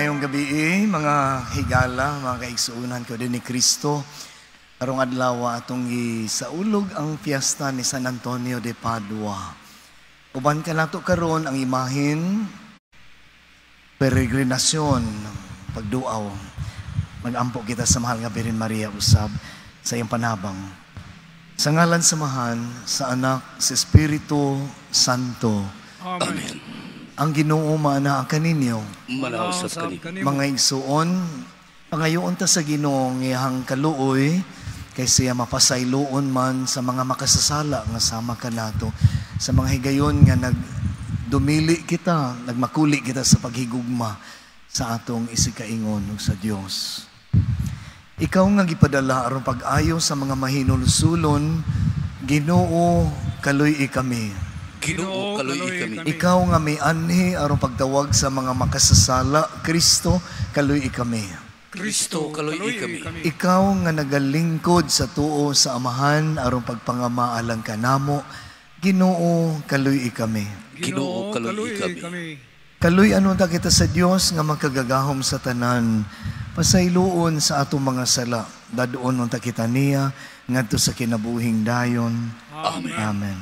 Mayong gabi, mga higala, mga kaigsuunan ko din ni Kristo. Karong adlaw atong isaulog ang fiesta ni San Antonio de Padua. Uban ka nato karon ang imahin, peregrinasyon, pagduaw. Mag-ampo kita sa mahal nga Birhen Maria usab sa iyang panabang. Sa ngalan samahan, sa anak, sa Espiritu Santo. Amen. Ang Ginoo maana kaninyo. Manausap kanimo. Mga igsuon, pangayoon ta sa Ginoo ngihang kaluoy kay siya mapasayloon man sa mga makasasala nga sama kanato, sa mga higayon nga nagdumili kita, nagmakuli kita sa paghigugma sa atong isikaingon ug sa Dios. Ikaw nga gipadala aron pag-ayo sa mga mahinulsulon, Ginoo kaluy kami. Ginoo kaluy kami. Ikaw nga may anhi aron pagtawag sa mga makasasala, Kristo kaluy kami. Kristo kaluy kami. Ikaw nga nagalingkod sa tuo sa Amahan aron pagpangamaalang kanamo, Ginoo kaluy kami. Ginoo kaluy kami. Kaluy anon ta kita sa Dios nga magkagagahom sa tanan, pasayloon sa atong mga sala, dadoon ta kita niya ngadto sa kinabuhing dayon. Amen. Amen.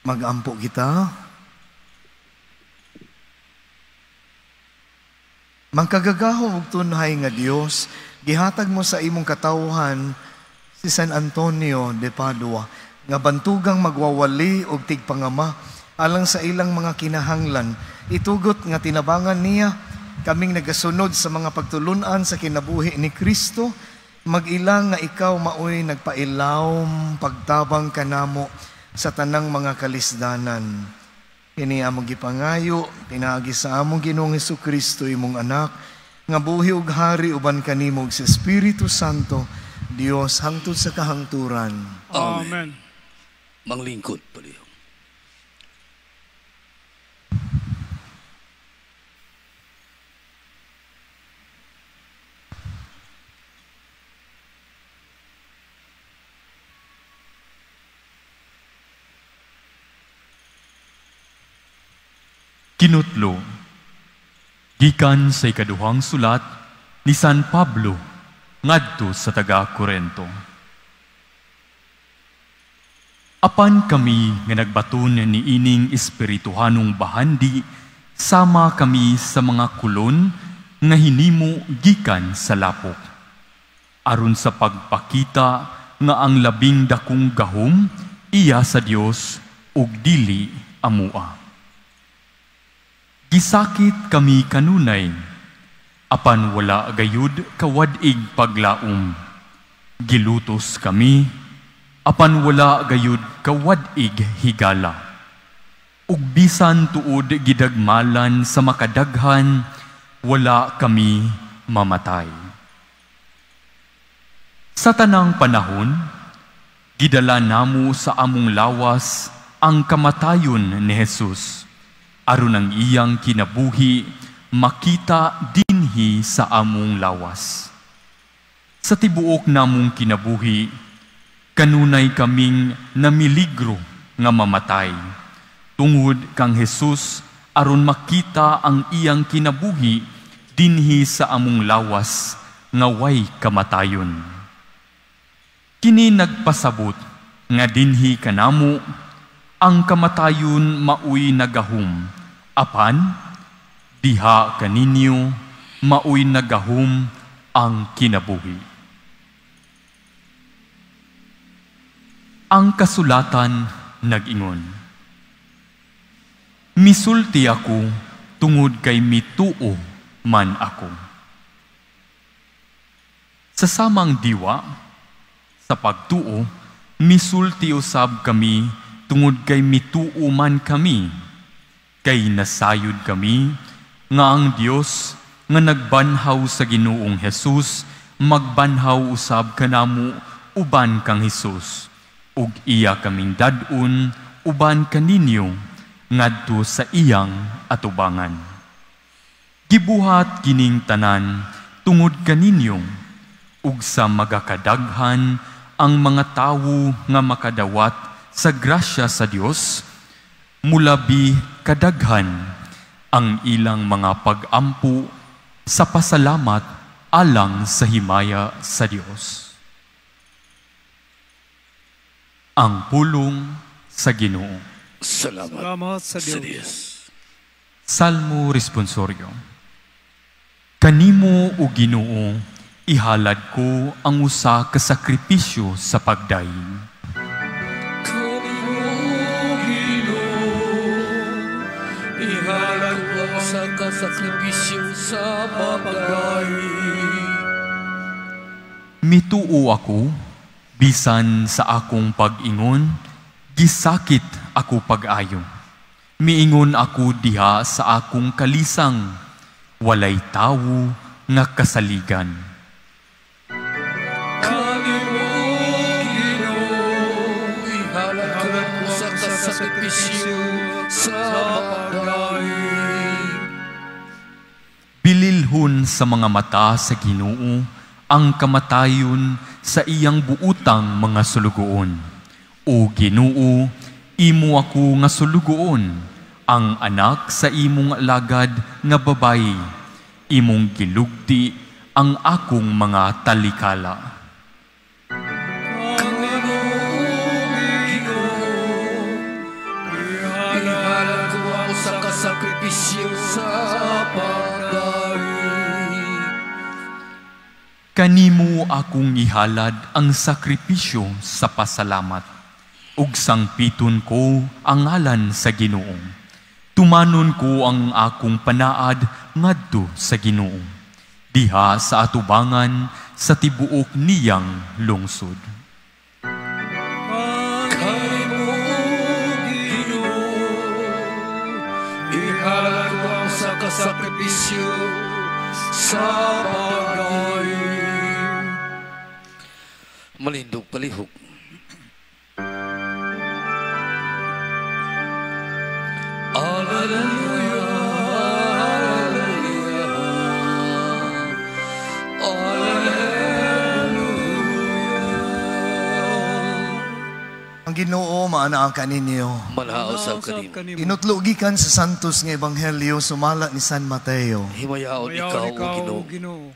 Mag-ampo kita. Magkagagahom ug tunhay nga Dios, gihatag mo sa imong katawhan si San Antonio de Padua nga bantugang magwawali og tigpangama alang sa ilang mga kinahanglan. Itugot nga tinabangan niya kaming nagasunod sa mga pagtulunan sa kinabuhi ni Kristo, mag-ilang nga ikaw maoy nagpailawom pagtabang kanamo sa tanang mga kalisdanan. Kini among gipangayo, pinaagi sa among Ginoong Hesukristo imong anak, nga buhi ug hari uban kanimo sa Espiritu Santo, Dios hangtod sa kahangturan. Amen. Manglingkod paliyo. Kinutlo, gikan sa ikaduhang sulat ni San Pablo ngadto sa taga-Korento. Apan kami nga nagbaton ni ining espirituhanong bahandi, sama kami sa mga kulon nga hinimo gikan sa lapok, aron sa pagpakita nga ang labing dakong gahom iya sa Dios ug dili amua. Gisakit kami kanunay, apan wala gayud kawadig paglaom. Gilutos kami, apan wala gayud kawadig higala. Ug bisan tuod gidagmalan sa makadaghan, wala kami mamatay. Sa tanang panahon, gidala namo sa among lawas ang kamatayon ni Jesus, aron ang iyang kinabuhi makita dinhi sa among lawas. Sa tibuok namong kinabuhi, kanunay kaming namiligro nga mamatay, tungod kang Jesus aron makita ang iyang kinabuhi dinhi sa among lawas nga way kamatayon. Kini nagpasabot nga dinhi kanamo ang kamatayon maoy nagahom, apan diha kaninyo maoy nagahom ang kinabuhi. Ang kasulatan nag-ingon, misulti ako tungod kay mituo man ako. Sa samang diwa, sa pagtuo, misulti usab kami tungod kay mituo man kami, kay nasayod kami nga ang Dios nga nagbanhaw sa Ginoong Jesus magbanhaw usab kanamo uban kang Jesus, ug iya kaming dad-on uban kaninyo ngadto sa iyang atubangan. Gibuhat kining tanan tungod kaninyo, ug sa magakadaghan ang mga tawo nga makadawat sa grasya sa Dios, mulabi kadaghan ang ilang mga pag-ampo sa pasalamat alang sa himaya sa Dios. Ang pulong sa Ginoo. Salamat sa Diyos. Salmo Responsorio. Kanimo o Ginoo, ihalad ko ang usa ka sakripisyo sa pagdaing. Kanimo, Ginoo, ihalad ko ang usa ka sakripisyo sa pagdaing. Mituo ako, bisan sa akong pag-ingon, gisakit ako pag-ayo. Miingon ako diha sa akong kalisang, walay tawo nga kasaligan. Kanimo, Ginoo, ihalad ko ang usa ka sakripisyo sa pagdaing. Bililhon sa mga mata sa Ginoo ang kamatayon sa iyang buutang mga sulugoon. O Ginoo, imo ako nga sulugoon, ang anak sa imong alagad nga babayi, imong gilugdi ang akong mga talikala. Kanimo, Ginoo, ihalad ko ang usa ka sakripisyo sa pagdaing. Kanimo akong ihalad ang sakripisyo sa pasalamat, ug sangpiton ko ang ngalan sa Ginoo. Tumanon ko ang akong panaad ngadto sa Ginoo, diha sa atubangan sa tibuok niyang lungsod. Kanimo, Ginoo, ihalad ko ang usa ka sakripisyo sa pagdaing. Malindog palihog. Alleluia, alleluia, alleluia. Ang Ginoo maanaa kaninyo. Malhaosaw kanimo. Inutlugikan sa santos nga ebanghelyo sumala ni San Mateo. Himayaon ikaw, O Ginoo.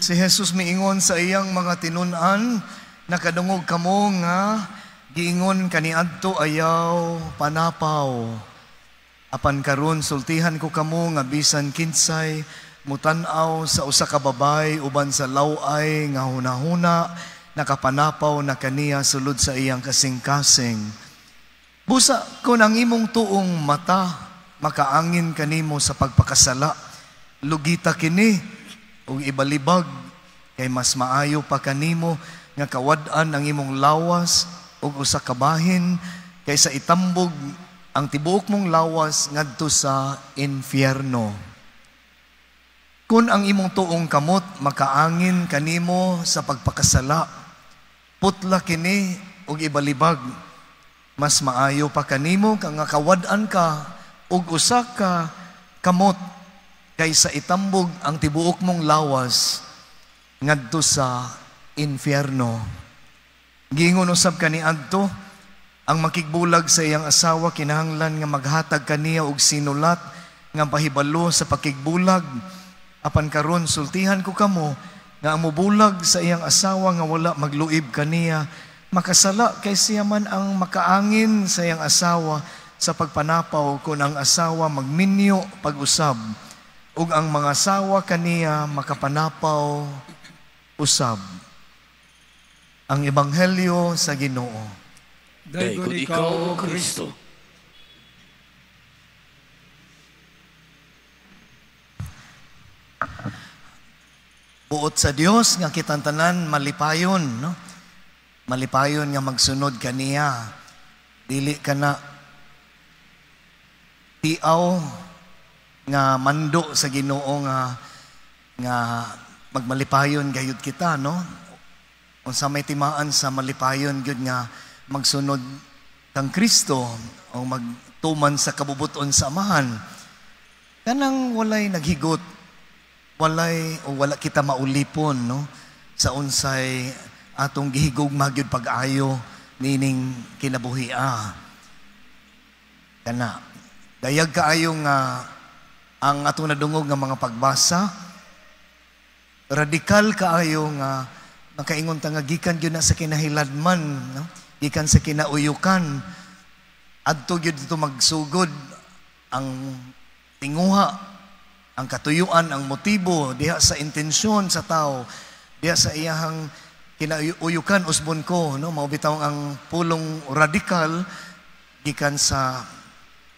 Si Jesus miingon sa iyang mga tinun-an, nakadungog kamo nga giingon kaniadto ayaw panapaw. Apan karon sultihan ko kamo nga bisan kinsay mutan-aw sa usa ka babay uban sa laway nga hunahuna nakapanapaw na kaniya sulod sa iyang kasing-kasing. Busa kun ang imong tuong mata makaangin kanimo sa pagpakasala, lugita kini ug ibalibag kay mas maayo pa kanimo nga kawad-an ang imong lawas ug usa ka bahin kaysa itambog ang tibuok mong lawas ngadto sa infierno. Kung ang imong tuong kamot makaangin kanimo sa pagpakasala, putla kini ug ibalibag, mas maayo pa kanimo kang nga kawad-an ka ug usa ka kamot kaysa itambog ang tibuok mong lawas ngadto sa infierno. Giingon usab kaniadto, ang makigbulag sa iyang asawa kinahanglan nga maghatag kaniya og sinulat nga pahibalo sa pakigbulag. Apan karon sultihan ko kamo nga ang mubulag sa iyang asawa nga wala magluib kaniya, makasala kay siya man ang makaangin sa iyang asawa sa pagpanapaw kung ang asawa magminyo pag-usab ug ang mga asawa kaniya makapanapaw usab. Ang Ebanghelyo sa Ginoo. Daygod ikaw, O Kristo. Buot sa Dios nga kitang tanan malipayon, no? Malipayon nga magsunod kaniya. Dili ka na tiaw nga mando sa Ginoo nga magmalipayon gayud kita, no? Unsa may timaan sa malipayon gyud nga magsunod kang Kristo o magtuman sa kabubuton sa amahan. Kanang walay naghigot, wala kita maulipon, no? Sa unsay atong gihigugma gyud pag-ayo nining kinabuhia. Kana, dayag kaayo nga ang atong nadungog nga mga pagbasa, radikal kaayo nga makaingon ta nga gikan gyud na sa kinahiladman, no? Gikan sa kinauyukan, adto gyud dito magsugod ang tinguha, ang katuyuan, ang motibo diha sa intensyon sa tao, diha sa iyahang kinauyukan. Usbon ko, no, mao bitaw ang pulong radikal gikan sa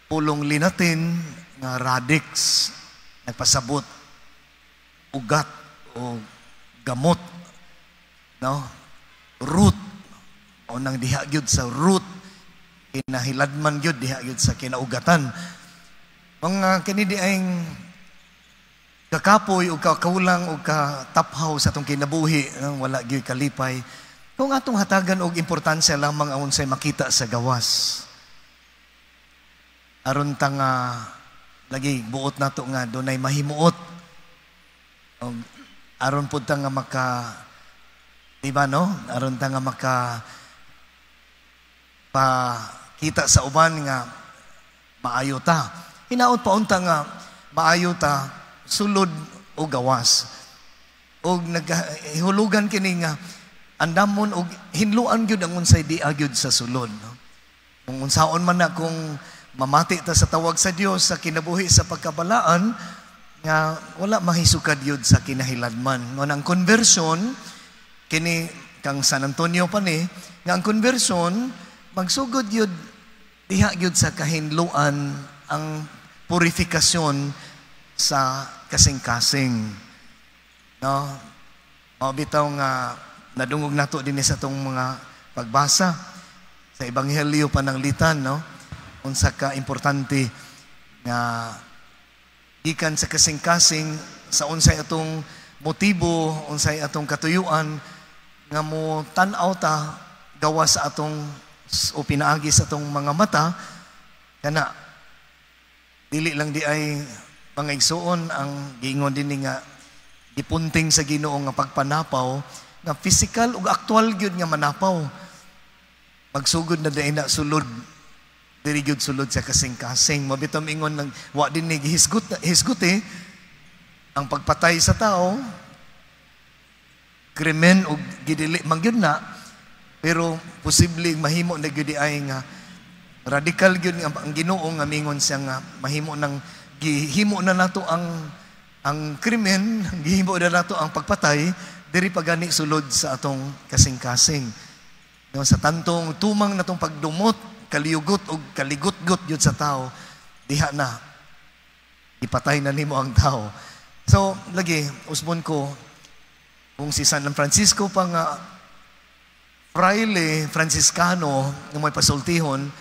pulong linatin nga radix, nagpasabot, ugat o gamot, no, root, o nang diha gyud sa root, kinahiladman gyud diha gyud sa kinaugatan. Mga kinidi ay kakapoy o kakaulang o kataphaw sa atong kinabuhi, wala gyud kalipay. Kung atong hatagan og importansya lamang ang unsay makita sa gawas. Aron ta nga lagi buot nato nga dunay mahimuot. O aron pud ta nga maka, diba, no? Aron ta nga maka pakita sa uban nga maayo ta. Hinaot pa unta nga maayo ta sulod o gawas. O naghulugan kini nga andamon og hinluan gyud ang unsay di gyud sa sulod, no? Kung unsaon man na kung mamati ta sa tawag sa Dios sa kinabuhi sa pagkabalaan, nga wala mahisukad yun sa kinahiladman. Ngunang conversion, kini kang San Antonio pa ni, nga ang conversion, magsugod yun, diha yun sa kahinluan, ang purifikasyon sa kasing-kasing. No? Bitaw nga, nadungog nato din sa itong mga pagbasa sa Ebanghelyo Pananglitan, no? Unsa ka importante nga gikan sa kasing-kasing sa unsay atong motibo, unsay atong katuyuan nga mo tan-aw ta gawas sa atong o pinaagi sa atong mga mata, kana dili lang di ay mga igsuon ang giingon dinhi nga gipunting sa Ginoo nga pagpanapaw nga physical ug aktual gyud nga manapaw. Magsugod na diay na sulod, diri gyud sulod sa kasing-kasing. Mabitom ingon ng wa din ni hisguti ang pagpatay sa tao, krimen o gidili man gyud na, pero posible mahimo na gyud ay nga radikal gyud ang Ginoo nga mingon siya nga mahimo nang gihimo na nato ang krimen, gihimo na nato ang pagpatay diri pagani sulod sa atong kasing-kasing. No, sa tantong tumang natong pagdumot kaliyugot o kaligot-got yun sa tao, diha na ipatay na nimo ang tao. So lagi usbon ko kung si San Francisco pa nga fraile Franciscano nga may pasultihon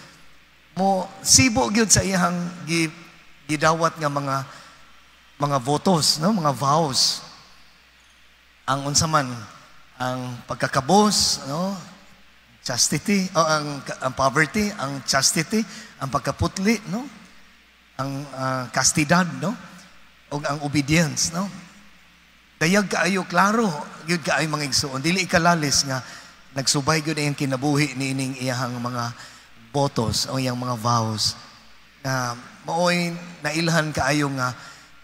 mo sibo gyud sa iyang gidawat nga mga votos, no, mga vows. Ang unsa man ang pagkakabos, no, chastity, o ang poverty, ang chastity, ang pagkaputli, no? Ang kastidad, no? O ang obedience, no? Dayag kaayo klaro, gyud kaayo mga igsuon. Dili ikalalis nga nagsubay gyud ang kinabuhi niining iyahang mga botos o iyang mga vows. Na maoy nailhan kaayo nga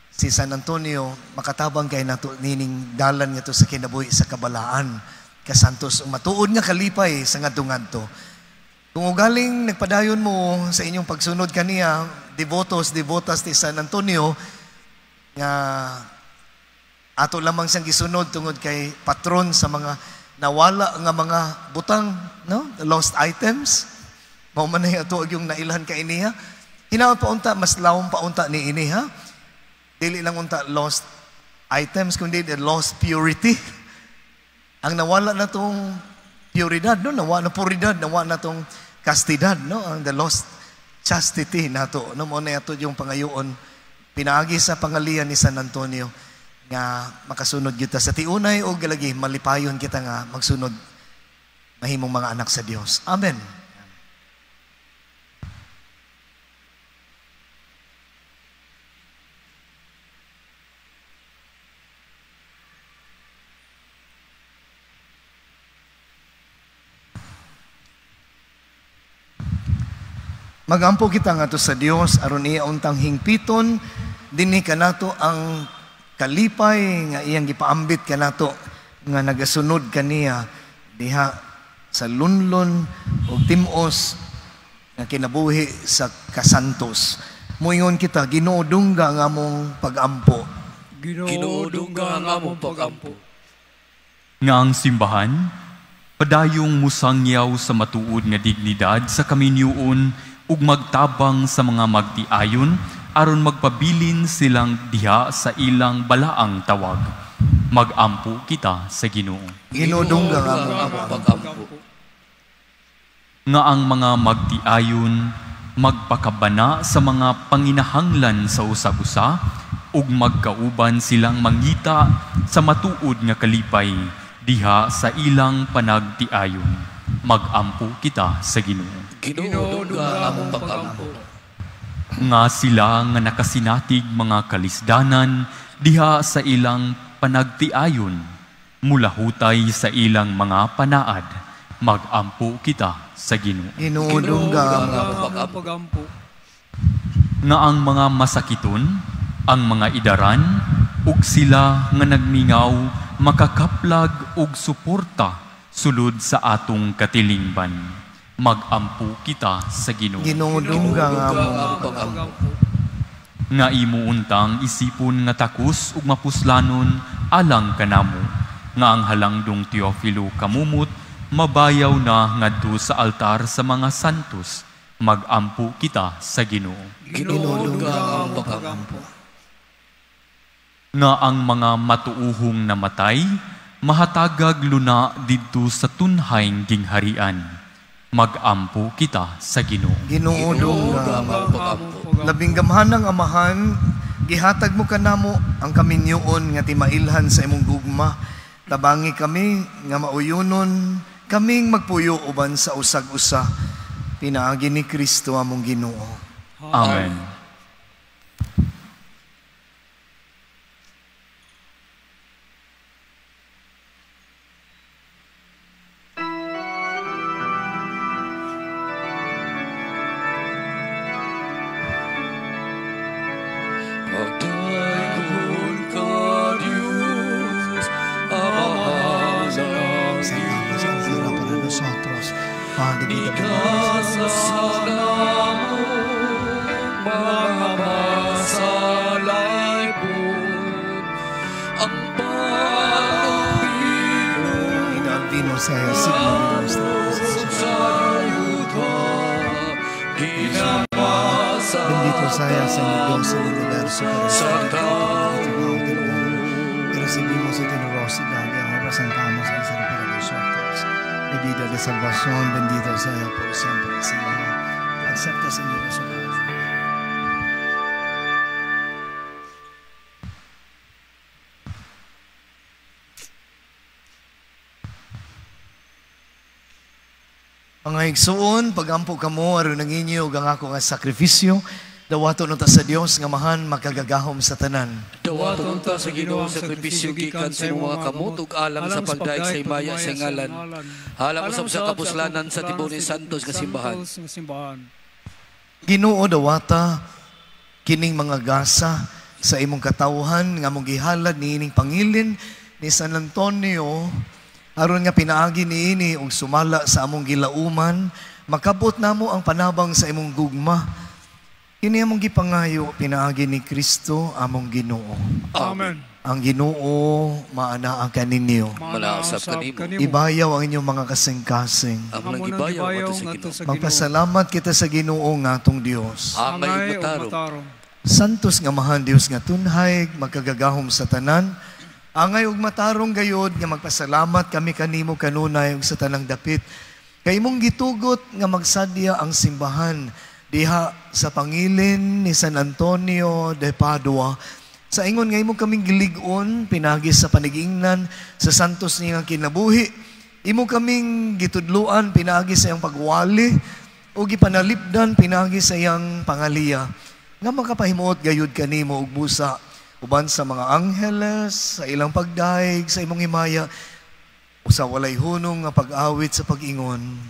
si San Antonio makatabang kay nato nining dalan nga to sa kinabuhi sa kabalaan. Kasantos matuod nga kalipay sa ngadto-ngadto. Kung ugaling nagpadayon mo sa inyong pagsunod kaniya, devotas ni San Antonio, nga ato lamang siyang gisunod tungod kay patron sa mga nawala nga mga butang, no? Lost items. Mao man ay ato yung nailhan kay iniha. Hinaot pa unta, mas lawom pa unta ni iniha. Dili lang unta lost items, kundi the lost purity. Ang nawala na tong puridad, no? Nawala na puridad, nawala na tong kastidad, no? Ang the lost chastity nato. No mo na ato yung pangayoon pinaagi sa pangalian ni San Antonio nga makasunod kita sa tiunay o galagi malipayon kita nga magsunod mahimong mga anak sa Dios. Amen. Magampo kita nga to sa Dios aron iya untang hingpiton dinhi kanato ang kalipay nga iyang gipaambit kanato nga nagasunod kaniya diha sa lunlon o timos nga kinabuhi sa kasantos. Moingon kita, Ginoo dungga nga mong pagampo. Ginoo dungga nga mong pagampo. Nga ang simbahan, padayong musangyaw sa matuod nga dignidad sa kaminyoon ug magtabang sa mga magtiayon aron magpabilin silang diha sa ilang balaang tawag. Magampo kita sa Ginoo. Ginoo dungga nga mong pagampo. Nga ang mga magtiayon magpakabana sa mga panginahanglan sa usag-usa ug magkauban silang mangita sa matuod nga kalipay diha sa ilang panagtiayon. Magampo kita sa Ginoo. Ginoo dungga nga mong pagampo. Nga sila nga nakasinatig mga kalisdanan diha sa ilang panagtiayon mulahutay sa ilang mga panaad. Magampo kita sa Ginoo. Ginoo dungga nga mong pagampo. Nga ang mga masakiton, ang mga idaran, ug sila nga nagmingaw makakaplag og suporta sulod sa atong katilingban. Magampo kita sa Ginoo. Ginoo dungga nga mong pagampo. Nga imuuntang isipon nga takos ug mapuslanon alang kanamo, nga ang halangdong Teofilo kamumot mabayaw na ngadto sa altar sa mga santos. Magampo kita sa Ginoo. Ginoo dungga nga mong pagampo. Nga ang mga matuuhong namatay mahatagag luna didto sa tunhayng gingharian. Magampo kita sa Ginoo. Ginoo dungga nga mong pagampo. Labing gamhanang Amahan, gihatag mo kanamo ang kaminyoon nga timailhan sa imong gugma. Tabangi kami nga mauyunon kaming magpuyo uban sa usag-usa. Pinaagi ni Kristo among Ginoo. Amen. Pagdayon ka, Diyos, Ama ng Sira para nosotros. Padre, ikasasala mo, mga masalay po, ang pag-ibig Inalvino sa signo de sa yuta, ginamasa Bendito sea, Señor Dios del universo, sa tao. que recibimos y generosidad y ahora presentamos a ser para nosotros. De vida de salvación, bendito sea por siempre, Señor. Acepta, Señor, eso. Mga igsuon, pagampo kamo, aron nanginyo ang ako nga sakripisyo, dawato nung ta sa Dios, nga mahan makagagahom sa tanan. Dawaton ta sa Ginoo ang sakripisyo gikan sa imong mga kamot ug alang sa pagdaig sa imaya sa ngalan. Halang usab sa kapuslanan sa tibuok ni Santos nga simbahan. Ginoo dawata kining mga gasa sa imong katawhan nga mong gihalad niining pangilin ni San Antonio aron nga pinaagi niini og sumala sa among gilauman, makabot namo ang panabang sa imong gugma. Kini among gipangayo pinaagi ni Kristo among Ginoo. Amen. Ang Ginoo maanaa kaninyo. Malaasap kanimo. Ibayaw ang inyong mga kasing-kasing. Ang nagibayaw ato sa Ginoo. Magpasalamat kita sa Ginoo nga atong Dios. Angay matarong. Santos nga mahan Dios nga tunhay, magkagagahom sa tanan. Angay ug matarong gayod nga magpasalamat kami kanimo kanunay ug sa tanang dapit. Kay imong gitugot nga magsadya ang simbahan diha sa pangilin ni San Antonio de Padua. Sa ingon nga imong kaming gilig-on pinagi sa panigingnan sa santos niya kinabuhi. Imo kaming gitudluan pinagi sa iyang pagwali o gipanalipdan pinagi sa iyang pangaliya. Nga makapahimuot gayud kanimo og busa uban sa mga angheles, sa ilang pagdaig, sa imong himaya, o sa walay hunong nga pag-awit sa pag-ingon.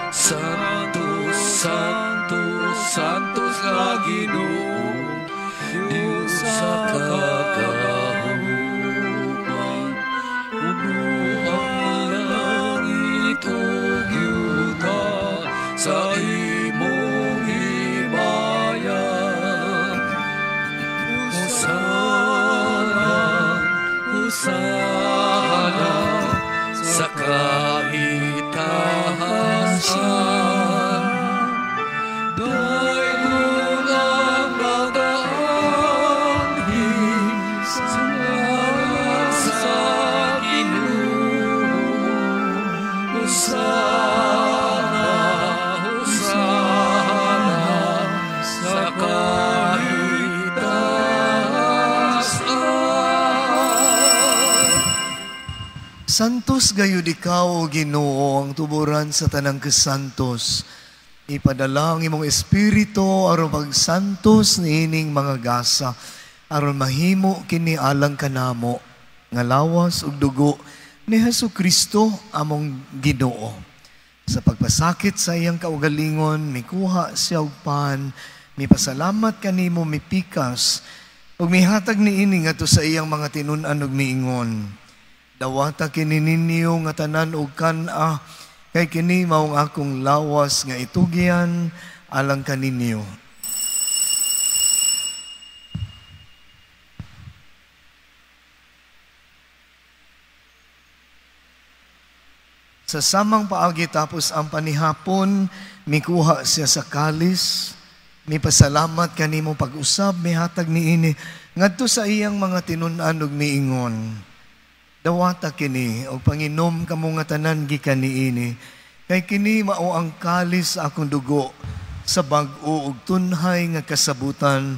Santos, Santos, Santos nga Ginoo, Diyos sa kagahuman, puno ang langit ug yuta sa imong himayan. Hosana, Hosana sa kaitaasan. Dayon ang nag-aanhin sa Ginoo. Hosana, Hosana sa kaitaasan. Santos gayud ikaw, O Ginoo, ang tuburan sa tanang kasantos. Ipadala ang imong espiritu aron pagsantos niining mga gasa, aron mahimo kini alang kanamo nga lawas ug dugo ni Hesukristo among Ginoo. Sa pagpasakit sa iyang kaugalingon, mikuha siya og pan, mipasalamat kanimo, mipikas, ug mihatag niini ngadto sa iyang mga tinun-an ug miingon. Dawata kini ninyo nga tanan og kan-a, kay kini maong akong lawas nga itugyan alang kaninyo. Sa samang paagi tapos ang panihapon, mikuha siya sa kalis, mipasalamat kanimo pag-usab, mihatag niini ngadto sa iyang mga tinun-an ug miingon. Dawata kini o panginom kamo nga tanan gikan niini, kay kini mao ang kalis sa akong dugo sa bag-o ug tunhay nga kasabutan,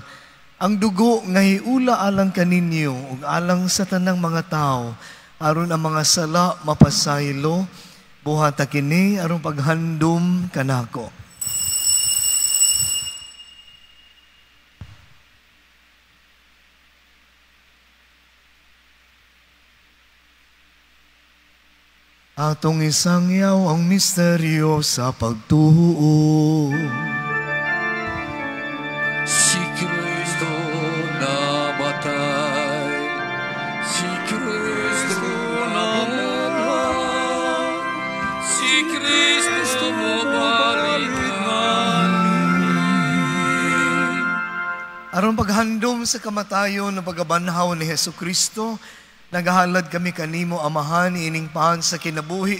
ang dugo nga hiula alang kaninyo ug alang sa tanang mga tao, aron ang mga sala mapasaylo. Buhata kini aron paghandom kanako. Atong isangyaw ang misteryo sa pagtuo. Si Kristo namatay, si Kristo namatay, si Kristo balikan. Aron paghandom sa kamatayon ng pagabanhaw ni Hesukristo, nagahalad kami kanimo, Amahan, ining pahan sa kinabuhi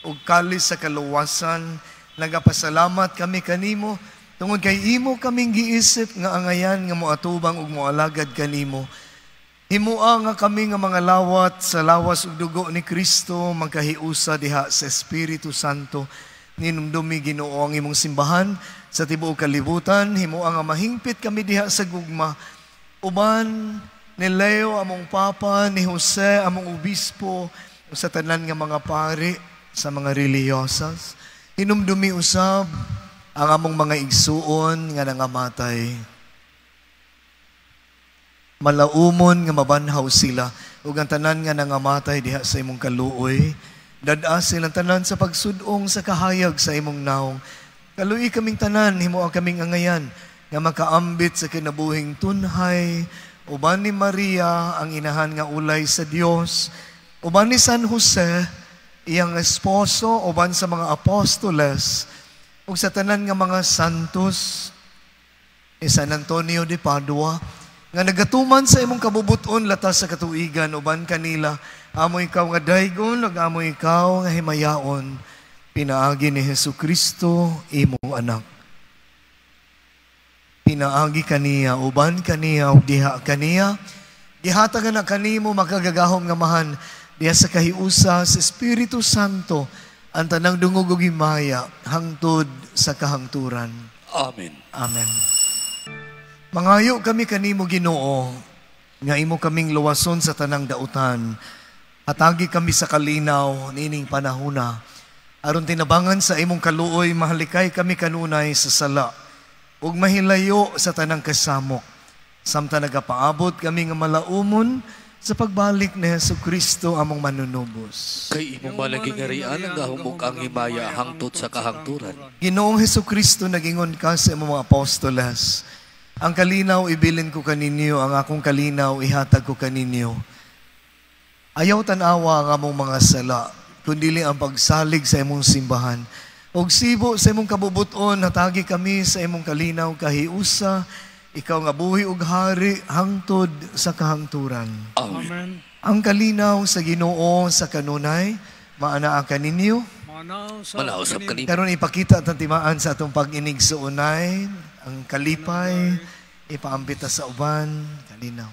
ug kalis sa kaluwasan. Nagapasalamat kami kanimo tungod kay imo kaming giisip nga angayan nga moatubang ug moalagad kanimo. Himua nga kami nga mga lawat sa lawas ug dugo ni Kristo magkahiusa diha sa Espiritu Santo. Ninumdumi, Ginoo, ang imong simbahan sa tibuok kalibutan. Himua nga mahingpit kami diha sa gugma. Uban ni Leo among papa, ni Jose among obispo, sa tanan nga mga pari, sa mga reliyosas. Hinumdumi usab ang among mga igsuon nga nangamatay. Malaumon nga mabanhaw sila, ug ang tanan nga nangamatay diha sa imong kaluoy. Dad-a silang tanan sa pagsudong sa kahayag sa imong naong. Kaluoy kaming tanan, himuang kaming angayan, nga makaambit sa kinabuhing tunhay. Uban ni Maria, ang inahan nga ulay sa Dios, uban ni San Jose, iyang esposo, uban sa mga apostoles, ug sa tanan nga mga santos, ni San Antonio de Padua, nga nagatuman sa imong kabubuton latas sa katuigan, uban kanila, amo ikaw nga daygon, ug amo ikaw nga himayaon, pinaagi ni Hesukristo, imong anak. Pinaagi kaniya, uban kaniya, ug diha kaniya, gihatagan na kanimo makagagahom nga mahan, diha sa kahiusa sa Espiritu Santo, ang tanang dungog ug himaya, hangtod sa kahangturan. Amen. Amen. Mangayo kami kanimo, Ginoo, nga imo kaming luwason sa tanang dautan, hatagi kami sa kalinaw, nining panahuna, aron tinabangan sa imong kaluoy, mahalikay kami kanunay sa sala, ug mahilayo sa tanang kasamok. Samtang nagapaabot kami nga malaumon sa pagbalik ni Jesucristo among manunubos. Kay imong malaging ngarian ang gahumog ang himaya hangtod sa kahangturan. Ginoong Jesucristo, nagingon ka sa imong mga apostolas, ang kalinaw ibilin ko kaninyo, ang akong kalinaw ihatag ko kaninyo. Ayaw tanawa ang among mga sala, kundi ang pagsalig sa imong simbahan. Og sibo sa imong kabubuton, natagi kami sa imong kalinaw kahiusa, ikaw nga buhi ug hari hangtod sa kahangturan. Amen. Ang kalinaw sa Ginoo sa kanunay, maanaa kaninyo. Manaw sa kanimo. Karon ipakita at timaan sa atong pag-inig sa unay, ang kalipay, ipaambita sa uban, kalinaw.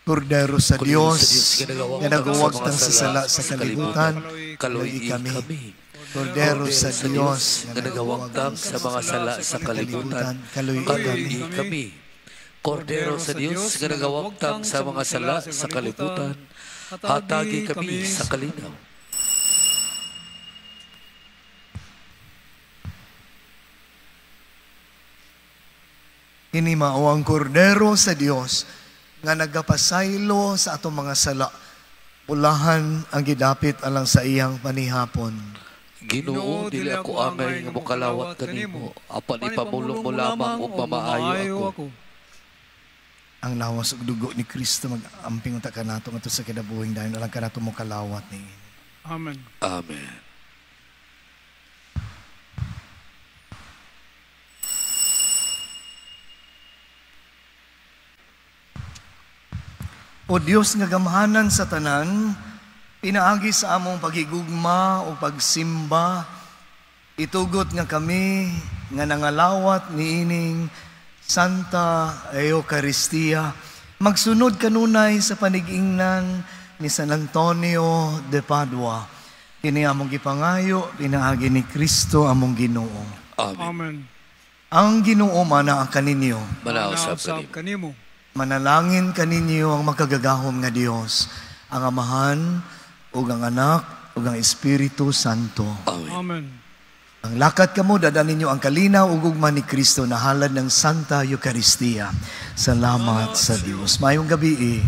Kordero sa Dios, nga nagawagtang sa sala sa kalibutan, kaluy kami. Kordero sa Dios, nga nagawagtang sa mga sala sa kalibutan, kaluy kami. Kordero sa Dios, nga nagawagtang sa mga sala sa kalibutan, hatagi kami sa kalinaw. Kini mao ang kordero sa Dios nga nagapasaylo sa atong mga sala. Bulahan ang gidapit alang sa iyang panihapon. Ginoo, dili ako angay nga mokalawat kanimo, apan ipamulong mo lamang og mamaayo ako. Ang lawas ug dugo ni Kristo mag-amping unta kanato ngadto sa kinabuhing dayon alang kanato mo kalawat ni. Amen. Amen. O Dios nga gamhanan sa tanan, pinaagi sa among paghigugma o pagsimba, itugot nga kami nga nangalawat niining Santa Eucharistia, magsunod kanunay sa panigingnan ni San Antonio de Padua. Kini among gipangayo, pinaagi ni Kristo among Ginoo. Amen. Amen. Ang Ginoo mana kaninyo. Manausap kanimo. kanimo. Manalangin kaninyo ang makagagahom nga Dios, ang Amahan, ug ang Anak, ug ang Espiritu Santo. Amen. Amen. Ang lakat kamo, dadanin ninyo ang kalinaw ug ugma ni Kristo na halad ng Santa Eucharistia. Salamat sa Dios. Mayong gabi.